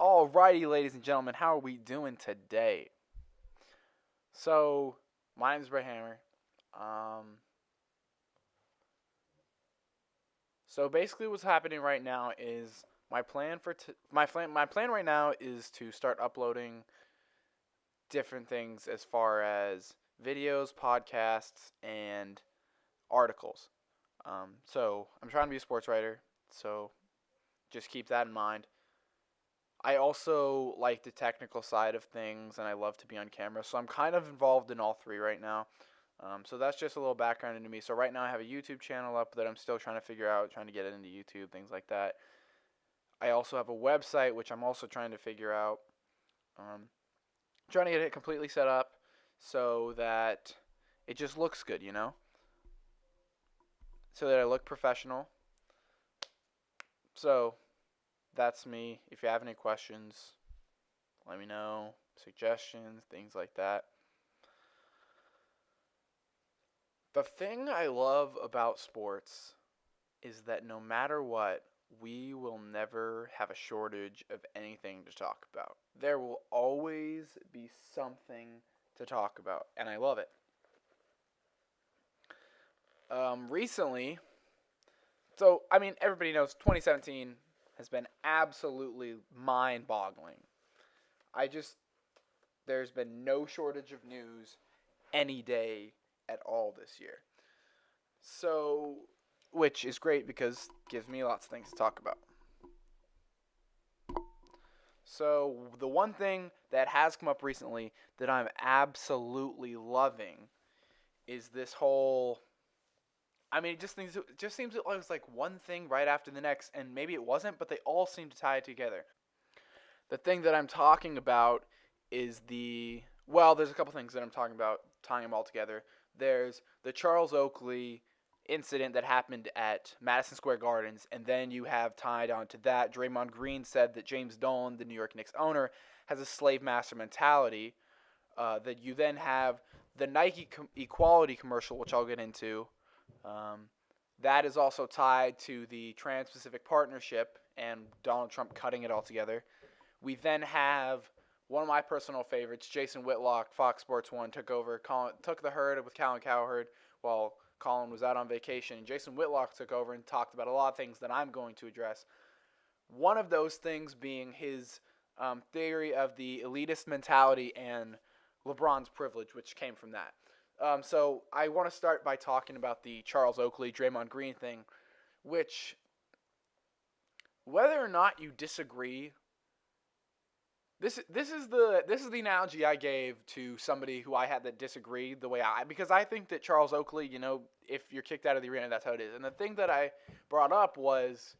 Alrighty, ladies and gentlemen, how are we doing today? So, my name is Brett Hammer. Um, so basically, what's happening right now is my plan right now is to start uploading different things as far as videos, podcasts, and articles. So I'm trying to be a sports writer, so just keep that in mind. I also like the technical side of things, and I love to be on camera. So I'm kind of involved in all three right now. So that's just a little background into me. So right now I have a YouTube channel up that I'm still trying to figure out, trying to get it into YouTube, things like that. I also have a website which I'm also trying to figure out. Um, Trying to get it completely set up so that it just looks good, so that I look professional. So that's me. If you have any questions, let me know. Suggestions, things like that. The thing I love about sports is that no matter what, we will never have a shortage of anything to talk about. There will always be something to talk about, and I love it. Recently, everybody knows 2017 has been absolutely mind boggling. I just, there's been no shortage of news any day at all this year. So, which is great because it gives me lots of things to talk about. So, the one thing that has come up recently that I'm absolutely loving is this whole. It just seems it was like one thing right after the next, and maybe it wasn't, but they all seem to tie it together. The thing that I'm talking about is there's a couple things that I'm talking about tying them all together. There's the Charles Oakley incident that happened at Madison Square Gardens, and then you have tied onto that, Draymond Green said that James Dolan, the New York Knicks owner, has a slave master mentality. That you then have the Nike equality commercial, which I'll get into. Um, that is also tied to the Trans-Pacific Partnership and Donald Trump cutting it all together. We then have one of my personal favorites, Jason Whitlock, Fox Sports 1, took the herd with Colin Cowherd while Colin was out on vacation. And Jason Whitlock took over and talked about a lot of things that I'm going to address. One of those things being his theory of the elitist mentality and LeBron's privilege, which came from that. So I want to start by talking about the Charles Oakley, Draymond Green thing, which, whether or not you disagree, this is the analogy I gave to somebody who I had that disagreed because I think that Charles Oakley, if you're kicked out of the arena, that's how it is. And the thing that I brought up was,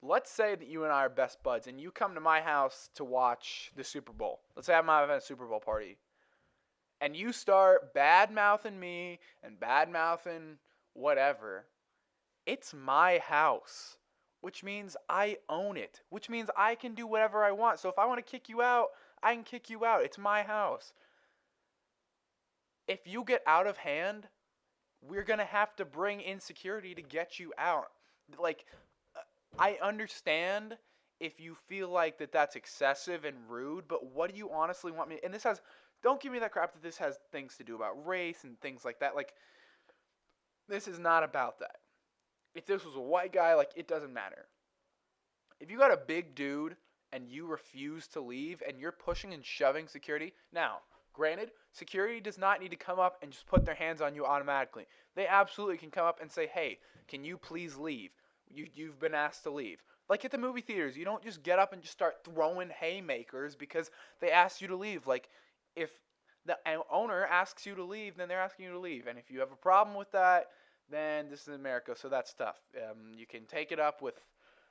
let's say that you and I are best buds, and you come to my house to watch the Super Bowl. Let's say I'm having a Super Bowl party. And you start bad-mouthing me and bad-mouthing whatever. It's my house, which means I own it, which means I can do whatever I want. So if I want to kick you out, I can kick you out. It's my house. If you get out of hand, we're going to have to bring in security to get you out. I understand if you feel like that's excessive and rude, but what do you honestly want me? And don't give me that crap that this has things to do about race and things like that. This is not about that. If this was a white guy, it doesn't matter. If you got a big dude and you refuse to leave and you're pushing and shoving security, now, granted, security does not need to come up and just put their hands on you automatically. They absolutely can come up and say, hey, can you please leave? You've been asked to leave. Like at the movie theaters, you don't just get up and just start throwing haymakers because they asked you to leave. If the owner asks you to leave, then they're asking you to leave. And if you have a problem with that, then this is America, so that's tough. You can take it up with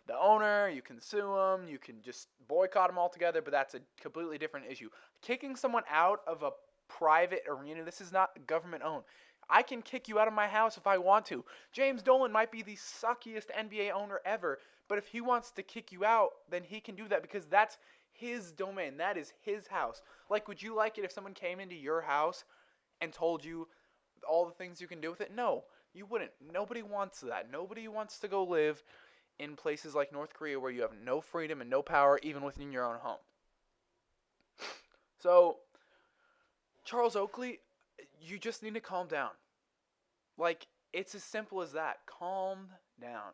the owner, you can sue them, you can just boycott them altogether, but that's a completely different issue. Kicking someone out of a private arena, this is not government owned. I can kick you out of my house if I want to. James Dolan might be the suckiest NBA owner ever, but if he wants to kick you out, then he can do that because that's his domain. That is his house. Would you like it if someone came into your house and told you all the things you can do with it? No, you wouldn't. Nobody wants that. Nobody wants to go live in places like North Korea where you have no freedom and no power even within your own home. So, Charles Oakley, you just need to calm down. Like, it's as simple as that. Calm down.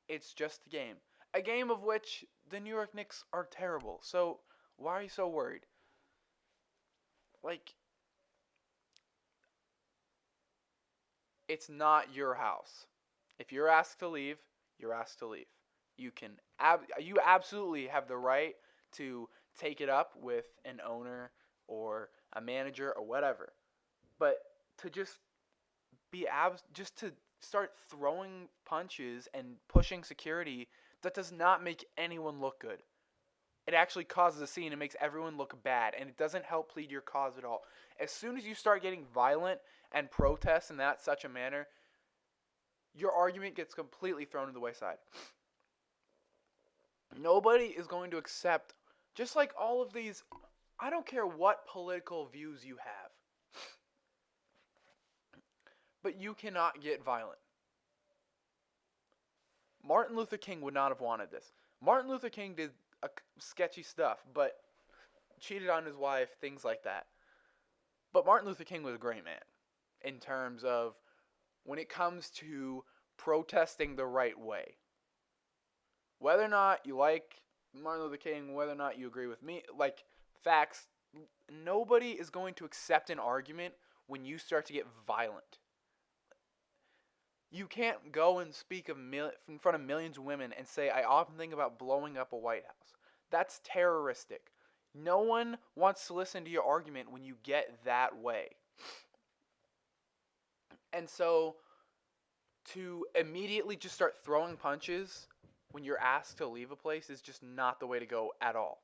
It's just a game. A game of which the New York Knicks are terrible. So, why are you so worried? Like, it's not your house. If you're asked to leave, you're asked to leave. You absolutely have the right to take it up with an owner or a manager or whatever. But to just just to start throwing punches and pushing security, that does not make anyone look good. It actually causes a scene and makes everyone look bad, and it doesn't help plead your cause at all. As soon as you start getting violent and protest in that such a manner, your argument gets completely thrown to the wayside. Nobody is going to accept, just like all of these, I don't care what political views you have, but you cannot get violent. Martin Luther King would not have wanted this. Martin Luther King did sketchy stuff, but cheated on his wife, things like that. But Martin Luther King was a great man in terms of when it comes to protesting the right way. Whether or not you like Martin Luther King, whether or not you agree with me, like, facts, nobody is going to accept an argument when you start to get violent. You can't go and speak in front of millions of women and say, I often think about blowing up a White House. That's terroristic. No one wants to listen to your argument when you get that way. And so, to immediately just start throwing punches when you're asked to leave a place is just not the way to go at all.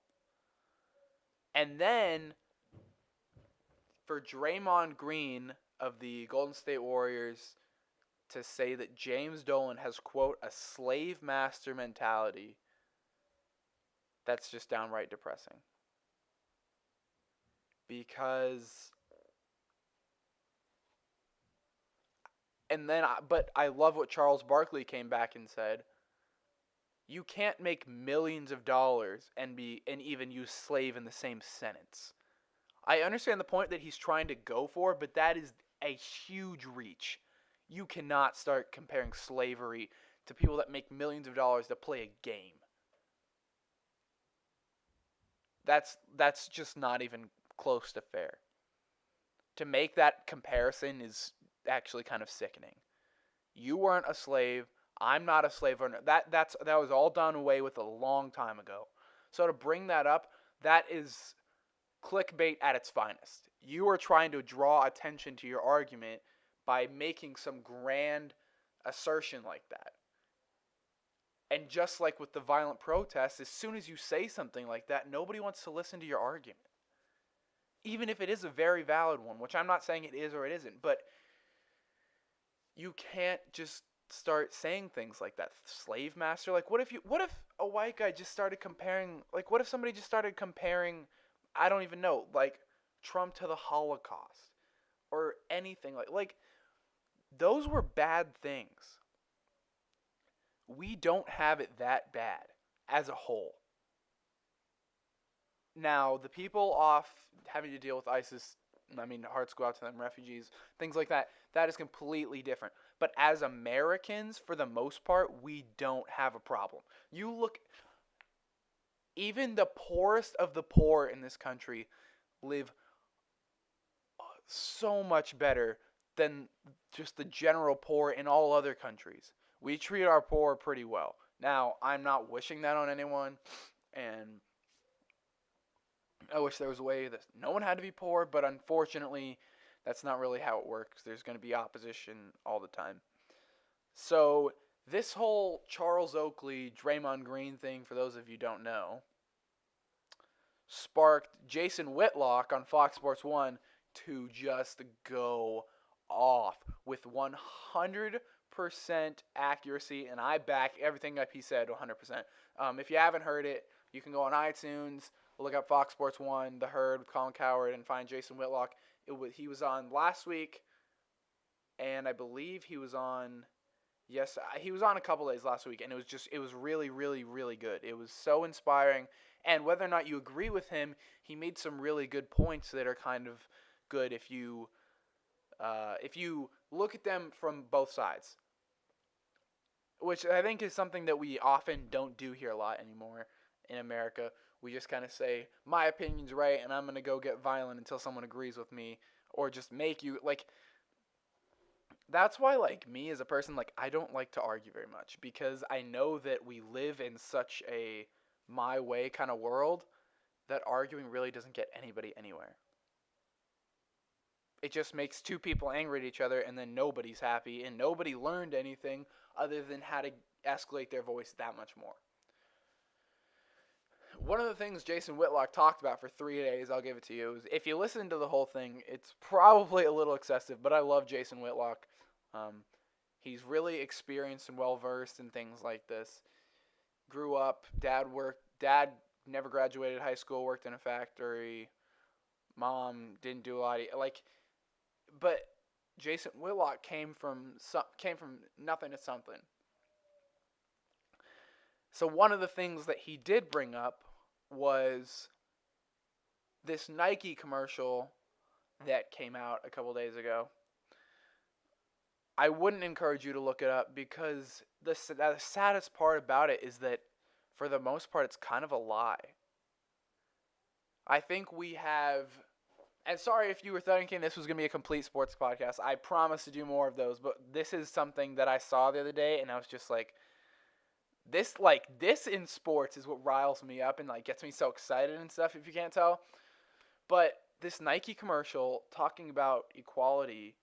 And then, for Draymond Green of the Golden State Warriors to say that James Dolan has, quote, a slave master mentality, that's just downright depressing. Because, but I love what Charles Barkley came back and said. You can't make millions of dollars and even use slave in the same sentence. I understand the point that he's trying to go for, but that is a huge reach. You cannot start comparing slavery to people that make millions of dollars to play a game. That's just not even close to fair. To make that comparison is actually kind of sickening. You weren't a slave. I'm not a slave owner. That was all done away with a long time ago. So to bring that up, that is clickbait at its finest. You are trying to draw attention to your argument by making some grand assertion like that. And just like with the violent protests, as soon as you say something like that, nobody wants to listen to your argument. Even if it is a very valid one, which I'm not saying it is or it isn't, but you can't just start saying things like that. Slave master? Like, what if a white guy just started comparing, like, what if somebody just started comparing, I don't even know, like, Trump to the Holocaust or anything like those were bad things. We don't have it that bad as a whole. Now, the people off having to deal with ISIS, I mean, hearts go out to them, refugees, things like that, that is completely different. But as Americans, for the most part, we don't have a problem. You look, even the poorest of the poor in this country live so much better than just the general poor in all other countries. We treat our poor pretty well. Now, I'm not wishing that on anyone, and I wish there was a way that no one had to be poor, but unfortunately, that's not really how it works. There's going to be opposition all the time. So, this whole Charles Oakley, Draymond Green thing, for those of you who don't know, sparked Jason Whitlock on Fox Sports 1 to just go off with 100% accuracy, and I back everything that he said 100%. If you haven't heard it, you can go on iTunes, look up Fox Sports 1, The Herd with Colin Cowherd, and find Jason Whitlock. He was on last week, and I believe he was on Yes, he was on a couple days last week, and it was really, really, really good. It was so inspiring, and whether or not you agree with him, he made some really good points that are kind of good if you look at them from both sides, which I think is something that we often don't do here a lot anymore in America. We just kind of say my opinion's right, and I'm gonna go get violent until someone agrees with me, or just make you like. That's why, like, me as a person, like, I don't like to argue very much because I know that we live in such a my way kind of world that arguing really doesn't get anybody anywhere. It just makes two people angry at each other, and then nobody's happy, and nobody learned anything other than how to escalate their voice that much more. One of the things Jason Whitlock talked about for 3 days, I'll give it to you, is if you listen to the whole thing, it's probably a little excessive, but I love Jason Whitlock. Um, he's really experienced and well versed in things like this. Grew up, dad never graduated high school, worked in a factory. Mom didn't do a lot but Jason Whitlock came from nothing to something. So one of the things that he did bring up was this Nike commercial that came out a couple days ago. I wouldn't encourage you to look it up because the saddest part about it is that for the most part it's kind of a lie. I think we have, and sorry if you were thinking this was going to be a complete sports podcast. I promise to do more of those, but this is something that I saw the other day and I was just like, this in sports is what riles me up and like gets me so excited and stuff, if you can't tell. But this Nike commercial talking about equality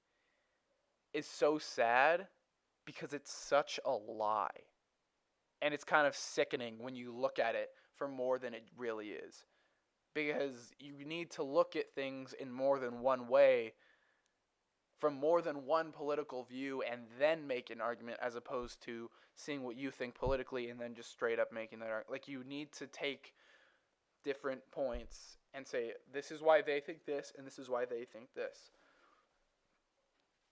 is so sad because it's such a lie. And it's kind of sickening when you look at it for more than it really is. Because you need to look at things in more than one way, from more than one political view, and then make an argument, as opposed to seeing what you think politically and then just straight up making that argument. Like, you need to take different points and say, this is why they think this, and this is why they think this.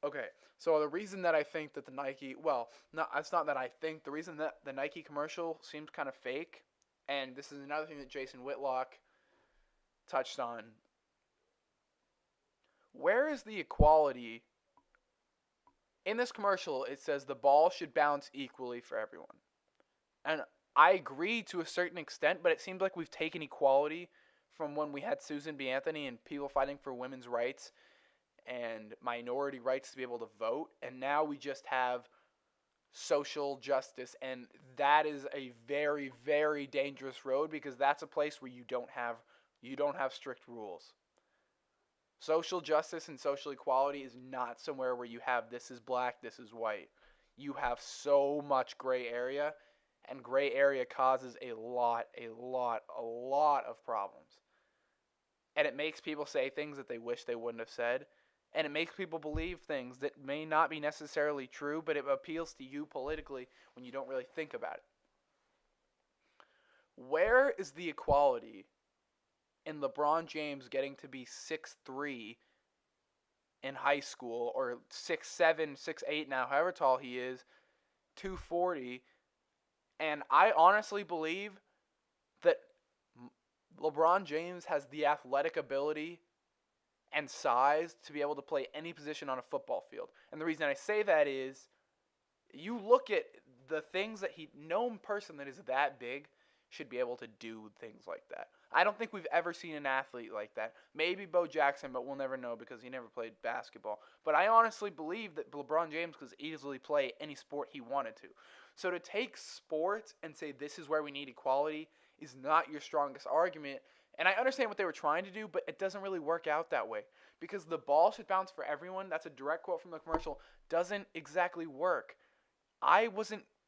Okay, so the reason that I think that the Nike, it's not that I think, the reason that the Nike commercial seems kind of fake, and this is another thing that Jason Whitlock touched on. Where is the equality? In this commercial, it says the ball should bounce equally for everyone. And I agree to a certain extent, but it seems like we've taken equality from when we had Susan B. Anthony and people fighting for women's rights and minority rights to be able to vote, and now we just have social justice, and that is a very, very dangerous road because that's a place where you don't have strict rules. Social justice and social equality is not somewhere where you have this is black, this is white. You have so much gray area, and gray area causes a lot of problems. And it makes people say things that they wish they wouldn't have said, and it makes people believe things that may not be necessarily true, but it appeals to you politically when you don't really think about it. Where is the equality in LeBron James getting to be 6'3" in high school, or 6'7", 6'8" now, however tall he is, 240, and I honestly believe that LeBron James has the athletic ability and size to be able to play any position on a football field. And the reason I say that is, you look at the things that no person that is that big should be able to do things like that. I don't think we've ever seen an athlete like that. Maybe Bo Jackson, but we'll never know because he never played basketball. But I honestly believe that LeBron James could easily play any sport he wanted to. So to take sports and say this is where we need equality is not your strongest argument. And I understand what they were trying to do, but it doesn't really work out that way. Because the ball should bounce for everyone, that's a direct quote from the commercial, doesn't exactly work.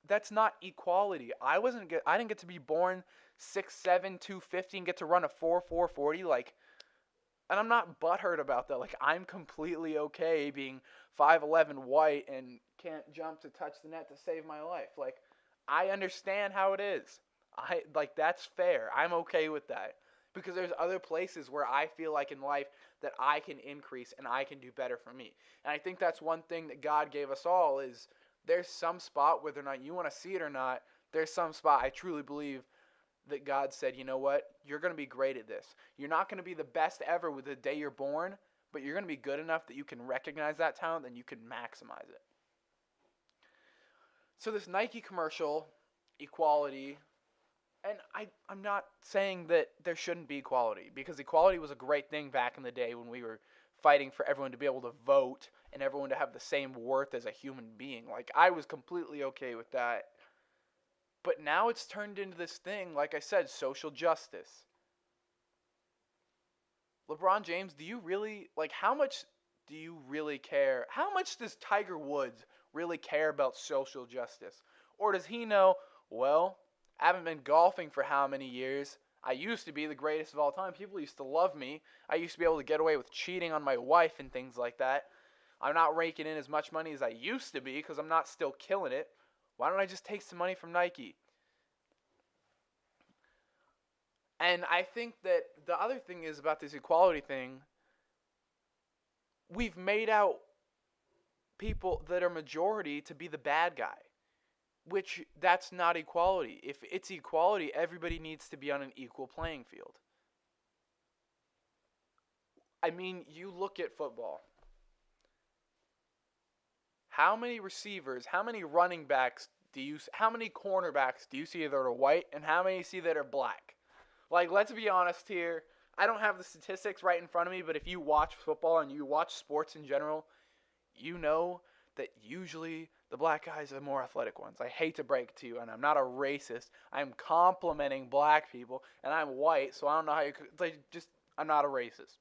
That's not equality. I didn't get to be born 6'7", 250 and get to run a 4.4 40. And I'm not butthurt about that. I'm completely okay being 5'11", white, and can't jump to touch the net to save my life. I understand how it is. That's fair. I'm okay with that. Because there's other places where I feel like in life that I can increase and I can do better for me. And I think that's one thing that God gave us all is there's some spot, whether or not you want to see it or not, there's some spot I truly believe that God said, you know what? You're going to be great at this. You're not going to be the best ever with the day you're born, but you're going to be good enough that you can recognize that talent and you can maximize it. So this Nike commercial, equality, and I'm not saying that there shouldn't be equality, because equality was a great thing back in the day when we were fighting for everyone to be able to vote and everyone to have the same worth as a human being. Like, I was completely okay with that. But now it's turned into this thing, like I said, social justice. LeBron James, do you really, like, how much do you really care? How much does Tiger Woods really care about social justice? Or does he know, well, I haven't been golfing for how many years? I used to be the greatest of all time. People used to love me. I used to be able to get away with cheating on my wife and things like that. I'm not raking in as much money as I used to be because I'm not still killing it. Why don't I just take some money from Nike? And I think that the other thing is about this equality thing, we've made out people that are majority to be the bad guy, which that's not equality. If it's equality, everybody needs to be on an equal playing field. I mean, you look at football. How many receivers, how many running backs how many cornerbacks do you see that are white, and how many you see that are black? Like, let's be honest here. I don't have the statistics right in front of me, but if you watch football and you watch sports in general, you know that usually the black guys are the more athletic ones. I hate to break it to you, and I'm not a racist. I'm complimenting black people, and I'm white, so I don't know how you could, I'm not a racist.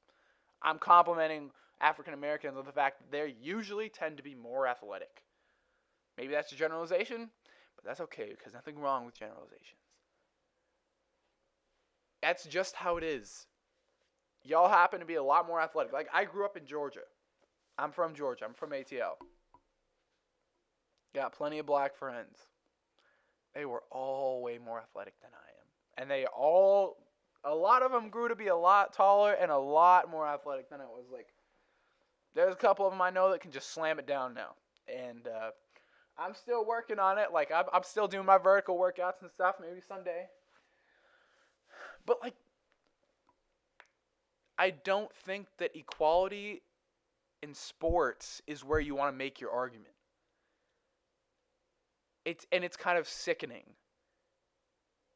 I'm complimenting African Americans on the fact that they usually tend to be more athletic. Maybe that's a generalization, but that's okay, because nothing wrong with generalizations. That's just how it is. Y'all happen to be a lot more athletic. Like, I grew up in Georgia. I'm from Georgia. I'm from ATL. Got plenty of black friends. They were all way more athletic than I am. And a lot of them grew to be a lot taller and a lot more athletic than I was. Like, there's a couple of them I know that can just slam it down now. And I'm still working on it. Like, I'm still doing my vertical workouts and stuff. Maybe someday. But, like, I don't think that equality in sports is where you want to make your argument. It's kind of sickening,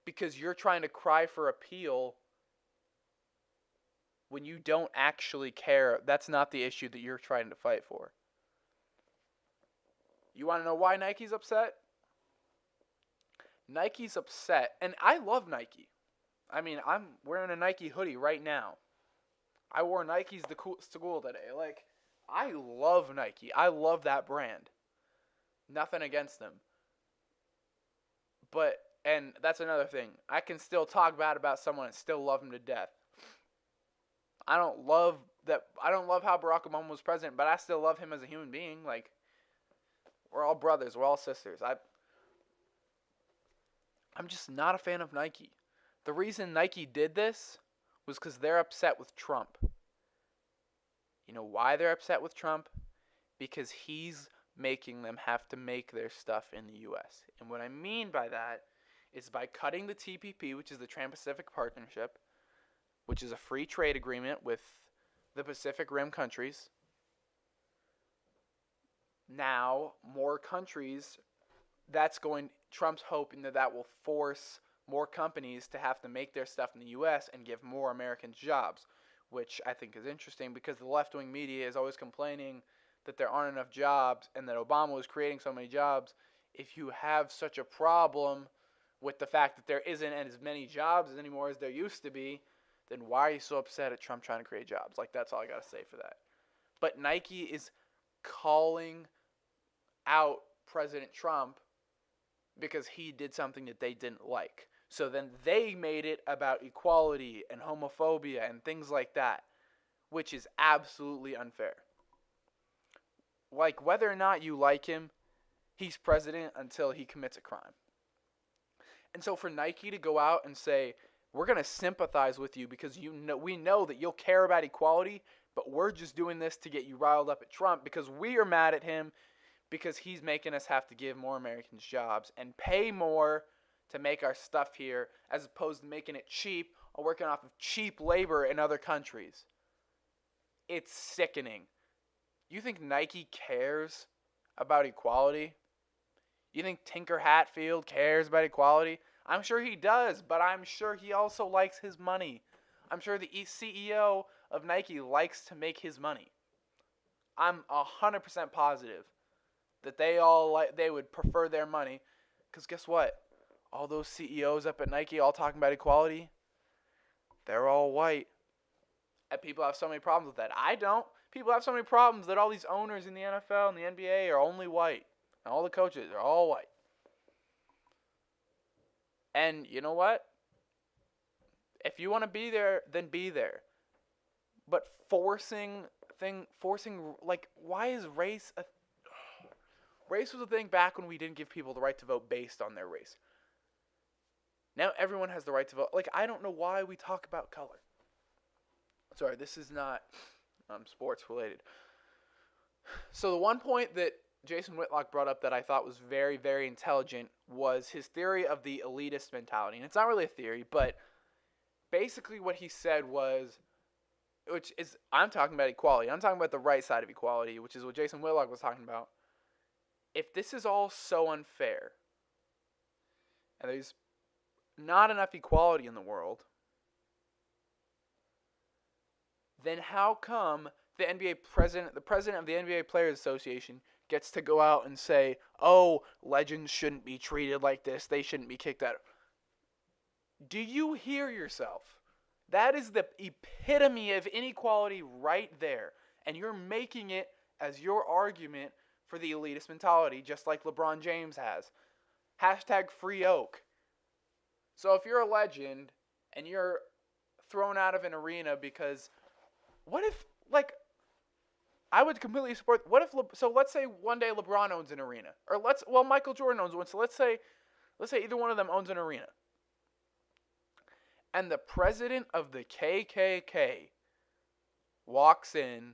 because you're trying to cry for appeal when you don't actually care. That's not the issue that you're trying to fight for. You want to know why Nike's upset? Nike's upset, and I love Nike. I mean, I'm wearing a Nike hoodie right now. I wore Nikes to school today. Like, I love Nike. I love that brand. Nothing against them. But, and that's another thing. I can still talk bad about someone and still love them to death. I don't love how Barack Obama was president, but I still love him as a human being. Like, we're all brothers. We're all sisters. I'm just not a fan of Nike. The reason Nike did this was because they're upset with Trump. You know why they're upset with Trump? Because he's making them have to make their stuff in the U.S. And what I mean by that is by cutting the TPP, which is the Trans-Pacific Partnership, which is a free trade agreement with the Pacific Rim countries. Now, more countries, Trump's hoping that will force more companies to have to make their stuff in the U.S. and give more Americans jobs, which I think is interesting, because the left-wing media is always complaining that there aren't enough jobs and that Obama was creating so many jobs. If you have such a problem with the fact that there isn't as many jobs anymore as there used to be, then why are you so upset at Trump trying to create jobs? Like, that's all I got to say for that. But Nike is calling out President Trump because he did something that they didn't like. So then they made it about equality and homophobia and things like that, which is absolutely unfair. Like, whether or not you like him, he's president until he commits a crime. And so for Nike to go out and say, we're going to sympathize with you because we know that you'll care about equality, but we're just doing this to get you riled up at Trump because we are mad at him because he's making us have to give more Americans jobs and pay more to make our stuff here, as opposed to making it cheap or working off of cheap labor in other countries. It's sickening. You think Nike cares about equality? You think Tinker Hatfield cares about equality? I'm sure he does, but I'm sure he also likes his money. I'm sure the CEO of Nike likes to make his money. I'm 100% positive that they would prefer their money, because guess what? All those CEOs up at Nike all talking about equality, they're all white. And people have so many problems with that. I don't. People have so many problems that all these owners in the NFL and the NBA are only white. And all the coaches are all white. And you know what? If you want to be there, then be there. But forcing, like, why is race a... Race was a thing back when we didn't give people the right to vote based on their race. Now everyone has the right to vote. Like, I don't know why we talk about color. Sorry, this is not sports related. So the one point that Jason Whitlock brought up that I thought was very, very intelligent was his theory of the elitist mentality. And it's not really a theory, but basically what he said was, which is, I'm talking about equality. I'm talking about the right side of equality, which is what Jason Whitlock was talking about. If this is all so unfair, and there's not enough equality in the world, then how come the president of the NBA Players Association gets to go out and say, oh, legends shouldn't be treated like this, they shouldn't be kicked out? Do you hear yourself? That is the epitome of inequality right there. And you're making it as your argument for the elitist mentality, just like LeBron James has. Hashtag free Oak. So if you're a legend and you're thrown out of an arena because... What if, like, I would completely support, what if, so let's say one day LeBron owns an arena, or Michael Jordan owns one, so let's say either one of them owns an arena, and the president of the KKK walks in,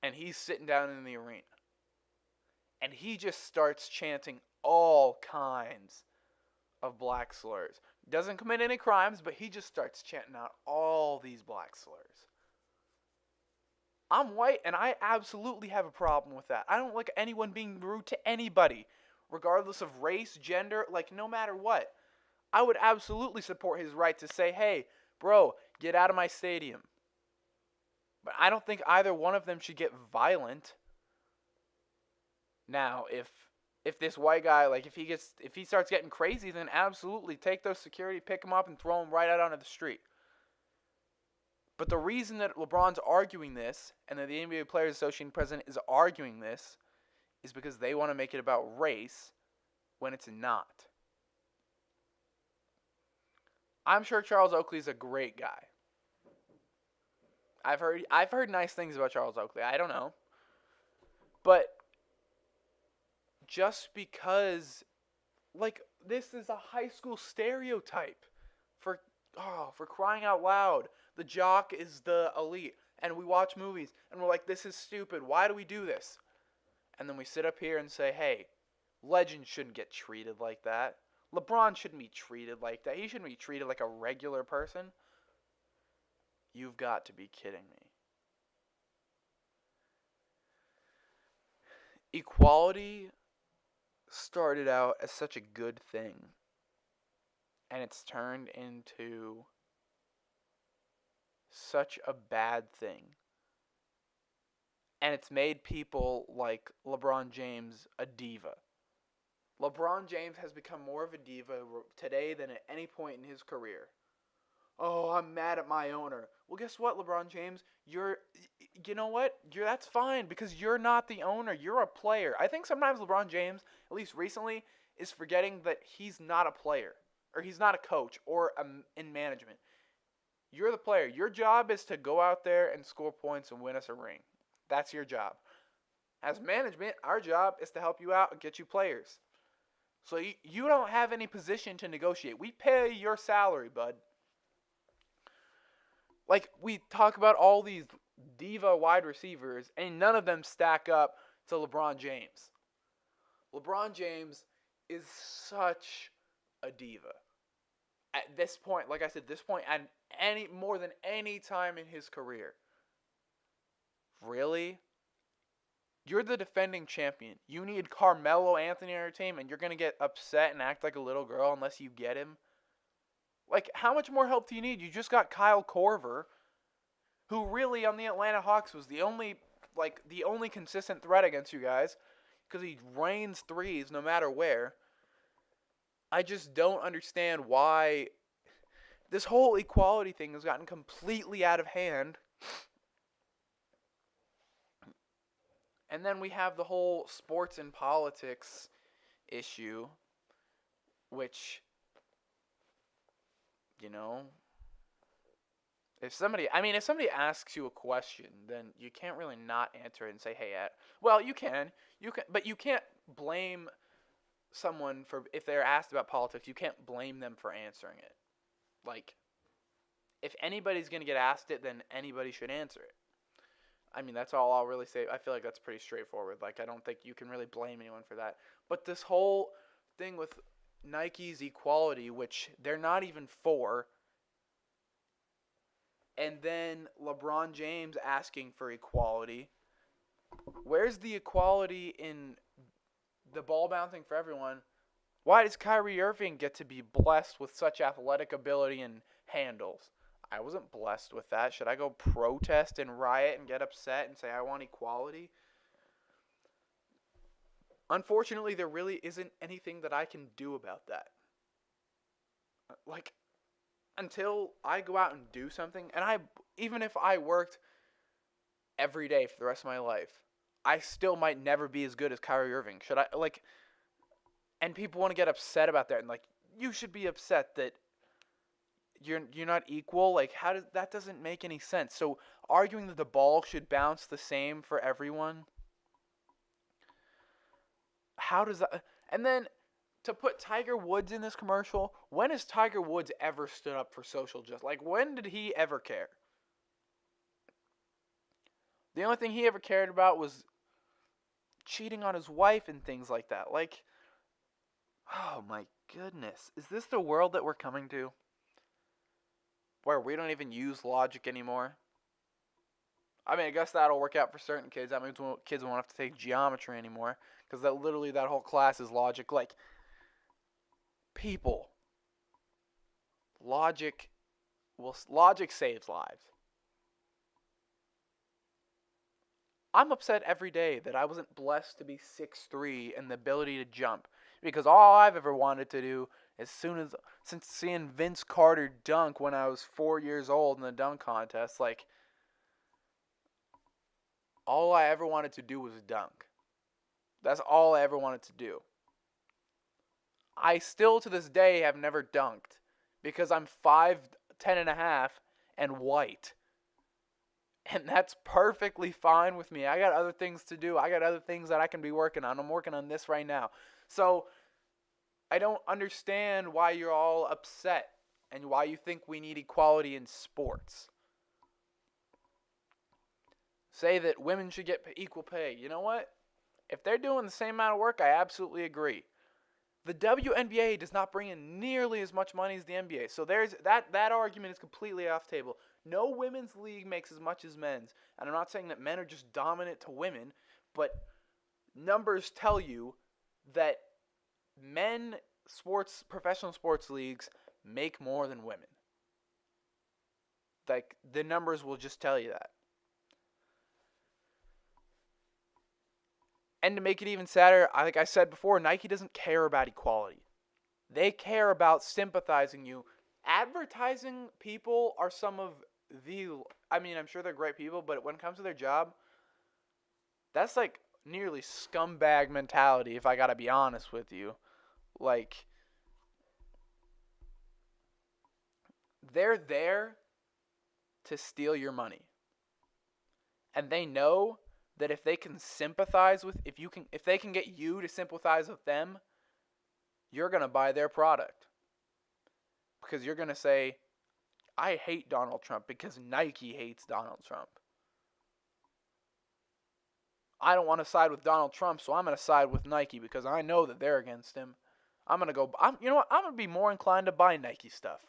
and he's sitting down in the arena, and he just starts chanting all kinds of black slurs. Doesn't commit any crimes, but he just starts chanting out all these black slurs. I'm white, and I absolutely have a problem with that. I don't like anyone being rude to anybody, regardless of race, gender, like, no matter what. I would absolutely support his right to say, hey, bro, get out of my stadium. But I don't think either one of them should get violent. Now, if this white guy, like, if he starts getting crazy, then absolutely take those security, pick him up, and throw him right out onto the street. But the reason that LeBron's arguing this, and that the NBA Players Association president is arguing this, is because they want to make it about race when it's not. I'm sure Charles Oakley is a great guy. I've heard nice things about Charles Oakley. I don't know. But just because, like, this is a high school stereotype for crying out loud. The jock is the elite, and we watch movies, and we're like, this is stupid. Why do we do this? And then we sit up here and say, hey, legends shouldn't get treated like that. LeBron shouldn't be treated like that. He shouldn't be treated like a regular person. You've got to be kidding me. Equality started out as such a good thing, and it's turned into such a bad thing. And it's made people like LeBron James a diva. LeBron James has become more of a diva today than at any point in his career. Oh, I'm mad at my owner. Well, guess what, LeBron James? You know what? That's fine, because you're not the owner. You're a player. I think sometimes LeBron James, at least recently, is forgetting that he's not a player, or he's not a coach, or in management. You're the player. Your job is to go out there and score points and win us a ring. That's your job. As management, our job is to help you out and get you players. So you don't have any position to negotiate. We pay your salary, bud. Like, we talk about all these diva wide receivers, and none of them stack up to LeBron James. LeBron James is such a diva. At this point, like I said, this point and any more than any time in his career. Really? You're the defending champion. You need Carmelo Anthony on your team, and you're going to get upset and act like a little girl unless you get him? Like, how much more help do you need? You just got Kyle Korver, who really on the Atlanta Hawks was the only consistent threat against you guys because he rains threes no matter where. I just don't understand why this whole equality thing has gotten completely out of hand. And then we have the whole sports and politics issue, which, you know, if somebody asks you a question, then you can't really not answer it and say, hey, well, you can, but you can't blame someone for, if they're asked about politics, you can't blame them for answering it. Like, if anybody's going to get asked it, then anybody should answer it. I mean, that's all I'll really say. I feel like that's pretty straightforward. Like, I don't think you can really blame anyone for that. But this whole thing with Nike's equality, which they're not even for, and then LeBron James asking for equality. Where's the equality in the ball bouncing for everyone? Why does Kyrie Irving get to be blessed with such athletic ability and handles? I wasn't blessed with that. Should I go protest and riot and get upset and say I want equality? Unfortunately, there really isn't anything that I can do about that. Like, until I go out and do something, and even if I worked every day for the rest of my life, I still might never be as good as Kyrie Irving. Should I, like, and people want to get upset about that, and like, you should be upset that you're not equal. Like, that doesn't make any sense. So arguing that the ball should bounce the same for everyone, how does that? And then to put Tiger Woods in this commercial, when has Tiger Woods ever stood up for social justice? Like, when did he ever care? The only thing he ever cared about was cheating on his wife and things like that. Like, oh my goodness. Is this the world that we're coming to? Where we don't even use logic anymore? I mean, I guess that'll work out for certain kids. That means kids won't have to take geometry anymore. Because that whole class is logic. Like, people. Logic saves lives. I'm upset every day that I wasn't blessed to be 6'3" and the ability to jump. Because all I've ever wanted to do, since seeing Vince Carter dunk when I was 4 years old in the dunk contest, like, all I ever wanted to do was dunk. That's all I ever wanted to do. I still, to this day, have never dunked because I'm 5'10" and a half and white. And that's perfectly fine with me. I got other things to do. I got other things that I can be working on. I'm working on this right now. So I don't understand why you're all upset and why you think we need equality in sports. Say that women should get equal pay. You know what? If they're doing the same amount of work, I absolutely agree. The WNBA does not bring in nearly as much money as the NBA. So there's that argument is completely off the table. No women's league makes as much as men's. And I'm not saying that men are just dominant to women, but numbers tell you that professional sports leagues make more than women. Like, the numbers will just tell you that. And to make it even sadder, like I said before, Nike doesn't care about equality. They care about sympathizing you. Advertising people are some of I'm sure they're great people, but when it comes to their job, that's like nearly scumbag mentality, if I gotta be honest with you. Like, they're there to steal your money. And they know that if they can sympathize with, if they can get you to sympathize with them, you're going to buy their product. Because you're going to say, I hate Donald Trump because Nike hates Donald Trump. I don't want to side with Donald Trump, so I'm going to side with Nike because I know that they're against him. You know what? I'm going to be more inclined to buy Nike stuff.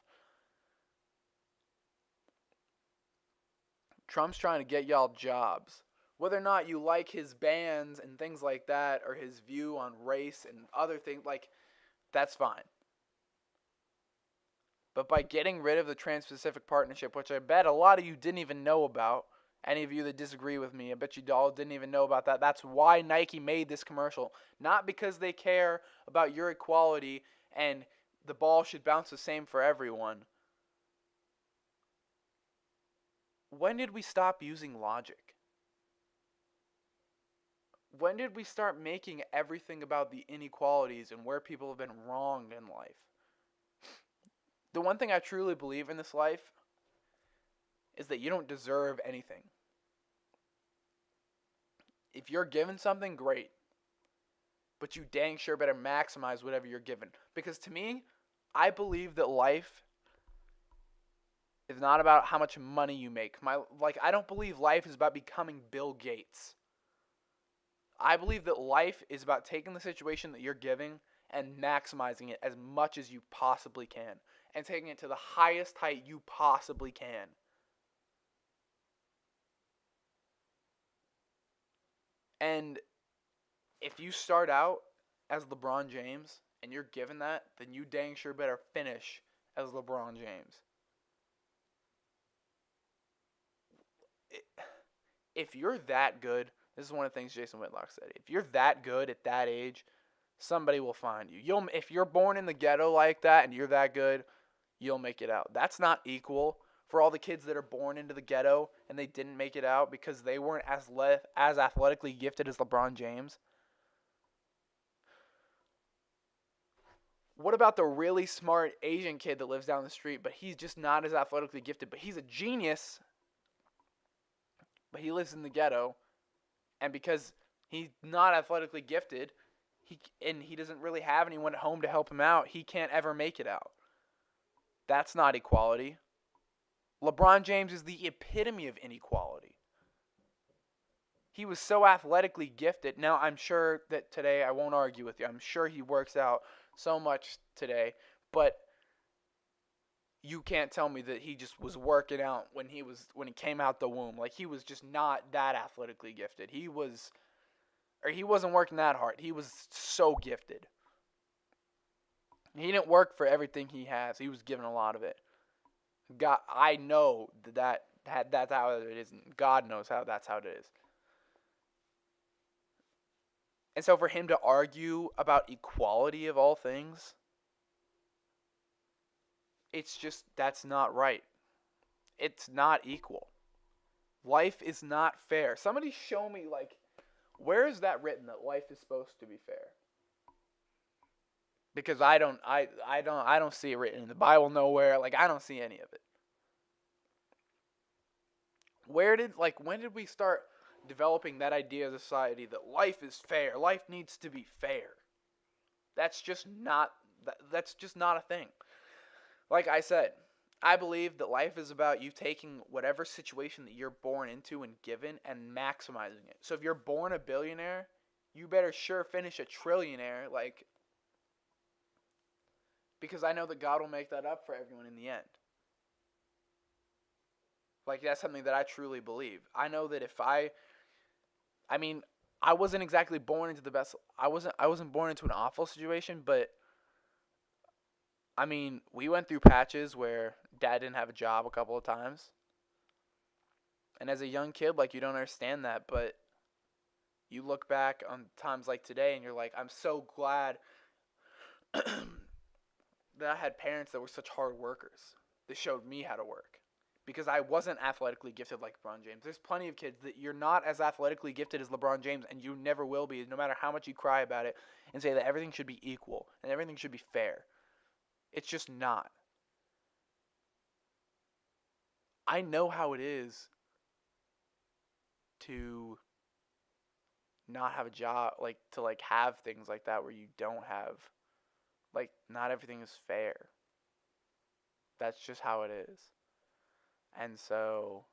Trump's trying to get y'all jobs. Whether or not you like his bans and things like that, or his view on race and other things, like, that's fine. But by getting rid of the Trans-Pacific Partnership, which I bet a lot of you didn't even know about, any of you that disagree with me, I bet you all didn't even know about that. That's why Nike made this commercial. Not because they care about your equality and the ball should bounce the same for everyone. When did we stop using logic? When did we start making everything about the inequalities and where people have been wronged in life? The one thing I truly believe in this life is that you don't deserve anything. If you're given something, great. But you dang sure better maximize whatever you're given. Because to me, I believe that life is not about how much money you make. I don't believe life is about becoming Bill Gates. I believe that life is about taking the situation that you're given and maximizing it as much as you possibly can. And taking it to the highest height you possibly can. And if you start out as LeBron James and you're given that, then you dang sure better finish as LeBron James. If you're that good, this is one of the things Jason Whitlock said. If you're that good at that age, somebody will find you. If you're born in the ghetto like that and you're that good, you'll make it out. That's not equal for all the kids that are born into the ghetto and they didn't make it out because they weren't as athletically gifted as LeBron James. What about the really smart Asian kid that lives down the street, but he's just not as athletically gifted, but he's a genius, but he lives in the ghetto, and because he's not athletically gifted, he doesn't really have anyone at home to help him out, he can't ever make it out. That's not equality. LeBron James is the epitome of inequality. He was so athletically gifted. Now, I'm sure that today, I won't argue with you, I'm sure he works out so much today, but you can't tell me that he just was working out when he came out the womb. Like, he was just not that athletically gifted. He wasn't working that hard. He was so gifted. He didn't work for everything he has. He was given a lot of it. God, I know that's how it is. God knows that's how it is. And so for him to argue about equality of all things, it's just, that's not right. It's not equal. Life is not fair. Somebody show me, where is that written that life is supposed to be fair? Because I don't see it written in the Bible nowhere. I don't see any of it. When did we start developing that idea of society that life is fair? Life needs to be fair. That's just not a thing. Like I said, I believe that life is about you taking whatever situation that you're born into and given and maximizing it. So if you're born a billionaire, you better sure finish a trillionaire, because I know that God will make that up for everyone in the end. That's something that I truly believe. I know that if I wasn't exactly born into the best. I wasn't born into an awful situation, but we went through patches where Dad didn't have a job a couple of times. And as a young kid, you don't understand that, but you look back on times like today and you're like, I'm so glad that I had parents that were such hard workers. They showed me how to work. Because I wasn't athletically gifted like LeBron James. There's plenty of kids that you're not as athletically gifted as LeBron James, and you never will be, no matter how much you cry about it and say that everything should be equal and everything should be fair. It's just not. I know how it is to not have a job, to have things like that where you don't have, not everything is fair. That's just how it is. And so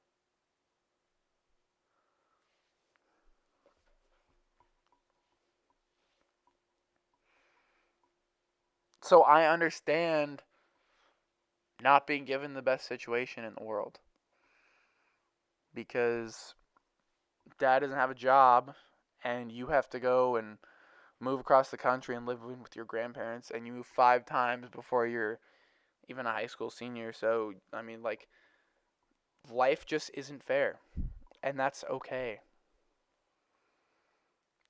So I understand not being given the best situation in the world because dad doesn't have a job and you have to go and move across the country and live with your grandparents, and you move 5 times before you're even a high school senior. So, I mean, like, life just isn't fair, and that's okay.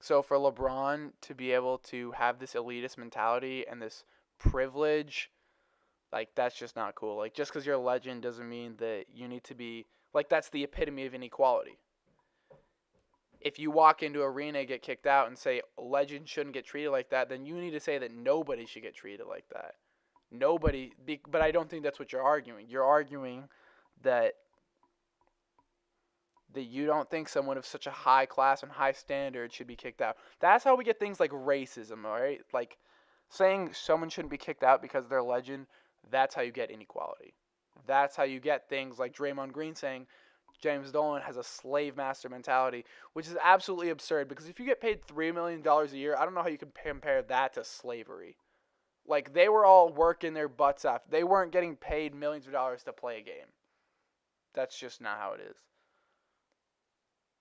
So for LeBron to be able to have this elitist mentality and this privilege, like, that's just not cool. Like, just because you're a legend doesn't mean that you need to be, like, that's the epitome of inequality. If you walk into an arena, get kicked out, and say legends shouldn't get treated like that, then you need to say that nobody should get treated like that. Nobody, but I don't think that's what you're arguing. You're arguing that you don't think someone of such a high class and high standard should be kicked out. That's how we get things like racism, all right? Like, saying someone shouldn't be kicked out because they're a legend, that's how you get inequality. That's how you get things like Draymond Green saying James Dolan has a slave master mentality, which is absolutely absurd because if you get paid $3 million a year, I don't know how you can compare that to slavery. Like, they were all working their butts off. They weren't getting paid millions of dollars to play a game. That's just not how it is.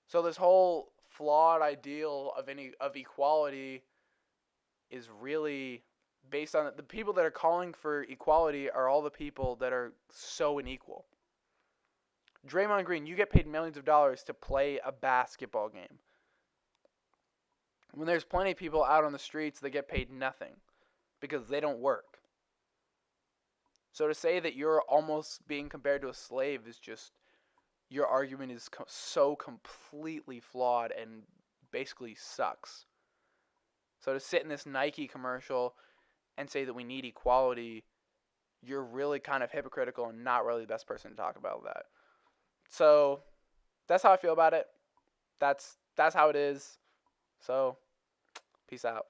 So this whole flawed ideal of equality is really based on the people that are calling for equality are all the people that are so unequal. Draymond Green, you get paid millions of dollars to play a basketball game. When there's plenty of people out on the streets that get paid nothing because they don't work. So to say that you're almost being compared to a slave is just, your argument is so completely flawed and basically sucks. So to sit in this Nike commercial and say that we need equality, you're really kind of hypocritical and not really the best person to talk about that. So that's how I feel about it. That's how it is. So peace out.